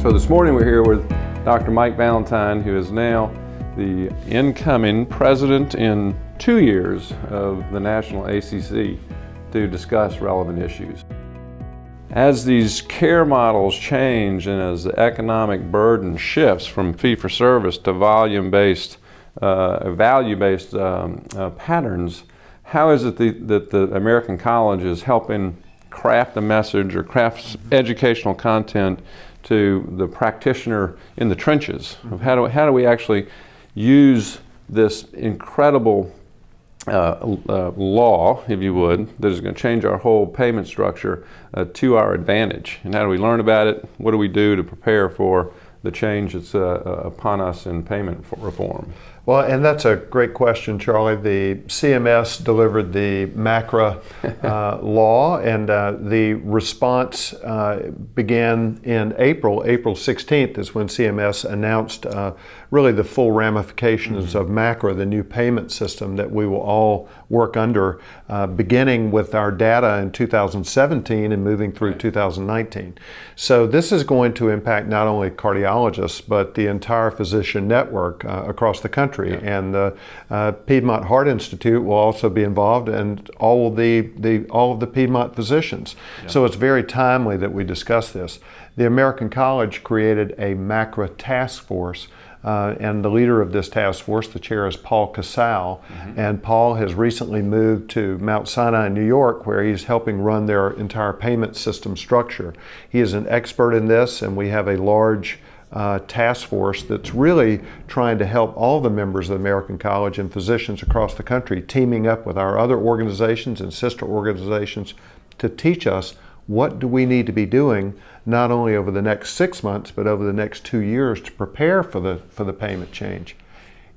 So this morning we're here with Dr. Mike Valentine, who is now the incoming president in 2 years of the National ACC to discuss relevant issues. As these care models change and as the economic burden shifts from fee-for-service to value-based patterns, how is it that the American College is helping craft a message or craft educational content to the practitioner in the trenches of how do we actually use this incredible law, if you would, that is going to change our whole payment structure to our advantage? And how do we learn about it? What do we do to prepare for the change that's upon us in payment reform? Well, and that's a great question, Charlie. The CMS delivered the MACRA law, and the response began in April. April 16th is when CMS announced really the full ramifications of MACRA, the new payment system that we will all work under, beginning with our data in 2017 and moving through 2019. So this is going to impact not only cardiologists, but the entire physician network across the country. And the Piedmont Heart Institute will also be involved, and all of the Piedmont physicians. So it's very timely that we discuss this. The American College created a MACRA task force, and the leader of this task force, the chair, is Paul Casale. And Paul has recently moved to Mount Sinai, New York, where he's helping run their entire payment system structure. He is an expert in this, and we have a large task force that's really trying to help all the members of the American College and physicians across the country, teaming up with our other organizations and sister organizations to teach us what do we need to be doing not only over the next 6 months, but over the next 2 years to prepare for the payment change.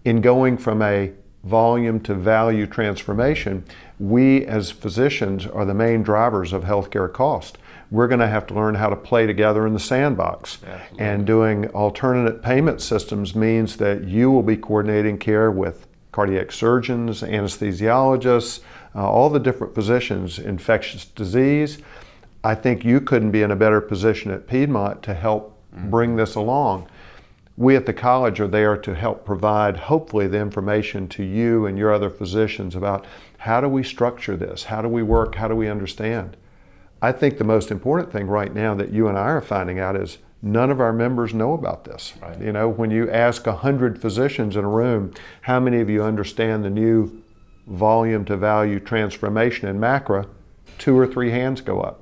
In going from a volume to value transformation, we as physicians are the main drivers of healthcare cost. We're going to have to learn how to play together in the sandbox. Absolutely. And doing alternate payment systems means that you will be coordinating care with cardiac surgeons, anesthesiologists, all the different physicians, infectious disease. I think you couldn't be in a better position at Piedmont to help bring this along. We at the college are there to help provide, hopefully, the information to you and your other physicians about how do we structure this, how do we work, how do we understand. I think the most important thing right now that you and I are finding out is none of our members know about this. Right. You know, when you ask 100 physicians in a room, how many of you understand the new volume to value transformation in MACRA, 2 or 3 hands go up.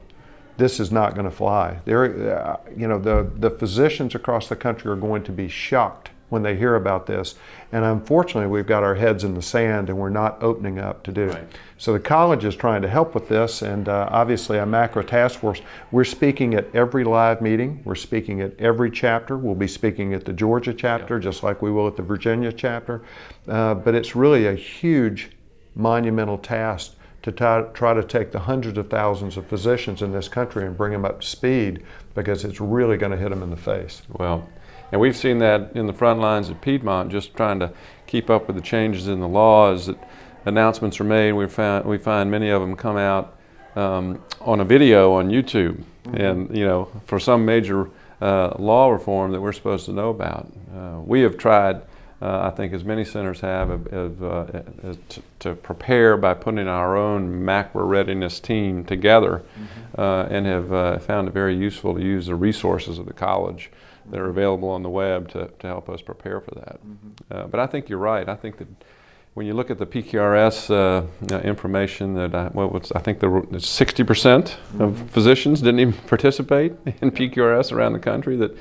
This is not going to fly. The physicians across the country are going to be shocked when they hear about this. And unfortunately, we've got our heads in the sand and we're not opening up to do. Right. So the college is trying to help with this, and obviously a MACRA task force. We're speaking at every live meeting. We're speaking at every chapter. We'll be speaking at the Georgia chapter, just like we will at the Virginia chapter. But it's really a huge, monumental task to try to take the hundreds of thousands of physicians in this country and bring them up to speed, because it's really going to hit them in the face. Well, and we've seen that in the front lines at Piedmont, just trying to keep up with the changes in the laws. That announcements are made. We find many of them come out on a video on YouTube, and for some major law reform that we're supposed to know about. We have tried. I think as many centers have to prepare by putting our own MACRA readiness team together, and have found it very useful to use the resources of the college that are available on the web to help us prepare for that. But I think you're right. I think that when you look at the PQRS information, that I think 60% of physicians didn't even participate in PQRS around the country. That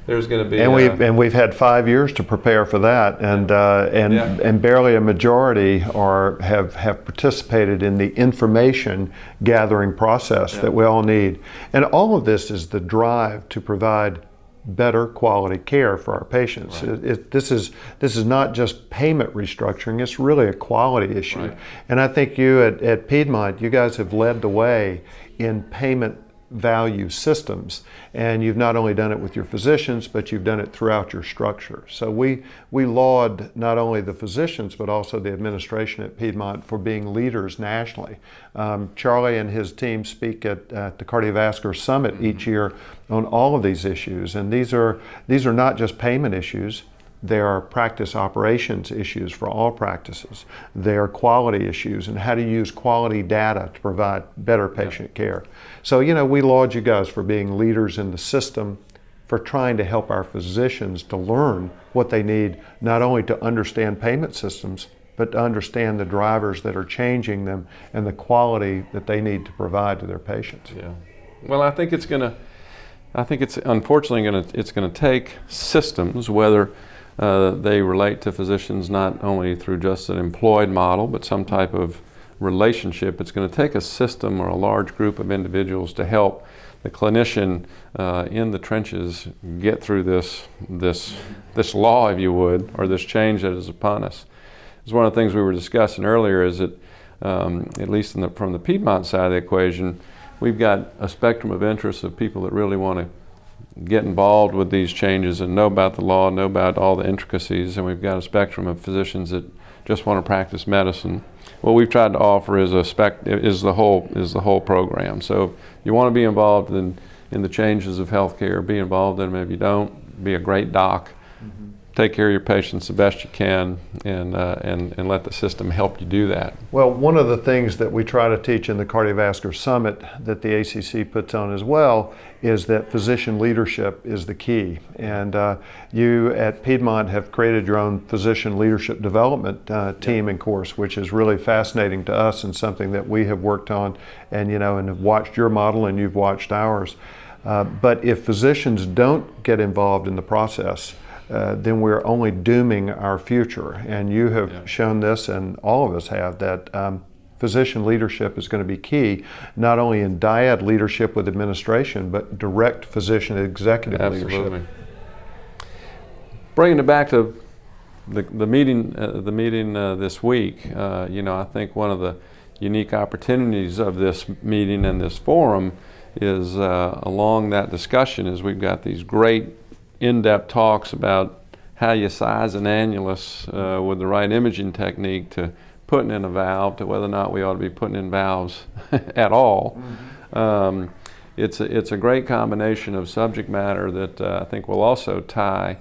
there's going to be, and we've had 5 years to prepare for that, and barely a majority have participated in the information gathering process that we all need. And all of this is the drive to provide better quality care for our patients. Right. This is not just payment restructuring, it's really a quality issue. Right. And I think you at Piedmont, you guys have led the way in payment value systems. And you've not only done it with your physicians, but you've done it throughout your structure. So we laud not only the physicians, but also the administration at Piedmont for being leaders nationally. Charlie and his team speak at the Cardiovascular Summit each year on all of these issues. And these are not just payment issues. There are practice operations issues for all practices. There are quality issues and how to use quality data to provide better patient care. So, we laud you guys for being leaders in the system, for trying to help our physicians to learn what they need, not only to understand payment systems, but to understand the drivers that are changing them and the quality that they need to provide to their patients. Yeah. Well, I think it's unfortunately going to take systems, whether they relate to physicians not only through just an employed model, but some type of relationship. It's going to take a system or a large group of individuals to help the clinician in the trenches get through this law, if you would, or this change that is upon us. It's one of the things we were discussing earlier is that, at least from the Piedmont side of the equation, we've got a spectrum of interests of people that really want to get involved with these changes and know about the law, know about all the intricacies, and we've got a spectrum of physicians that just want to practice medicine. What we've tried to offer is the whole program. So if you want to be involved in the changes of healthcare, be involved in them. If you don't, be a great doc. Take care of your patients the best you can, and let the system help you do that. Well, one of the things that we try to teach in the Cardiovascular Summit that the ACC puts on as well is that physician leadership is the key. And you at Piedmont have created your own physician leadership development team and course, which is really fascinating to us and something that we have worked on and have watched your model and you've watched ours. But if physicians don't get involved in the process, then we're only dooming our future. And you have shown this, and all of us have, that physician leadership is going to be key, not only in dyad leadership with administration, but direct physician executive leadership. Bringing it back to the meeting this week, I think one of the unique opportunities of this meeting and this forum is along that discussion is we've got these great in-depth talks about how you size an annulus with the right imaging technique to putting in a valve, to whether or not we ought to be putting in valves at all. It's a great combination of subject matter that I think will also tie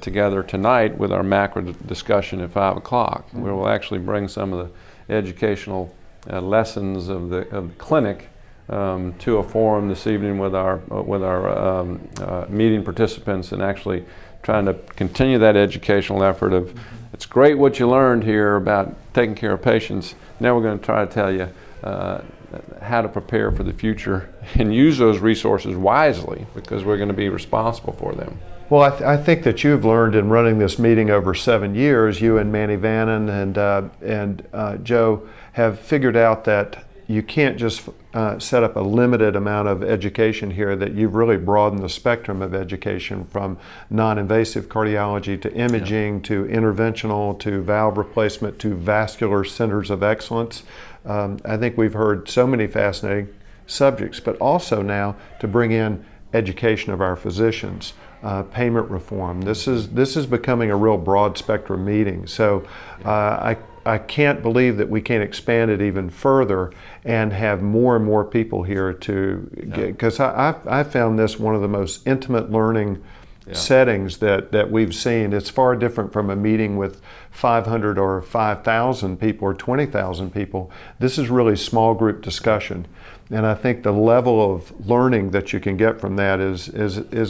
together tonight with our MACRA discussion at 5 o'clock, where we'll actually bring some of the educational lessons of the clinic to a forum this evening with our meeting participants, and actually trying to continue that educational effort of it's great what you learned here about taking care of patients. Now we're going to try to tell you how to prepare for the future and use those resources wisely, because we're going to be responsible for them. Well, I think that you've learned in running this meeting over 7 years, you and Manny Vannon and Joe have figured out that you can't just set up a limited amount of education here, that you've really broadened the spectrum of education from non-invasive cardiology to imaging to interventional to valve replacement to vascular centers of excellence. I think we've heard so many fascinating subjects, but also now to bring in education of our physicians, payment reform. This is becoming a real broad spectrum meeting. So I can't believe that we can't expand it even further and have more and more people here to get, because I found this one of the most intimate learning settings that we've seen. It's far different from a meeting with 500 or 5,000 people or 20,000 people. This is really small group discussion. And I think the level of learning that you can get from that is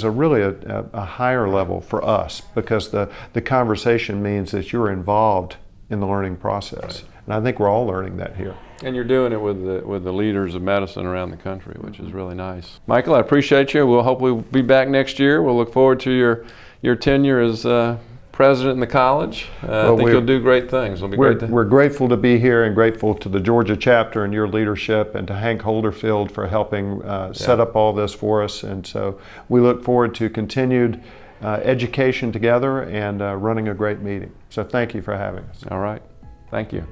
really a higher level for us, because the conversation means that you're involved in the learning process. Right. And I think we're all learning that here. And you're doing it with the leaders of medicine around the country, which is really nice. Michael, I appreciate you. We'll hopefully be back next year. We'll look forward to your tenure as president in the college. I think you'll do great things. We're grateful to be here and grateful to the Georgia chapter and your leadership, and to Hank Holderfield for helping set up all this for us. And so we look forward to continued education together and running a great meeting. So thank you for having us. All right. Thank you.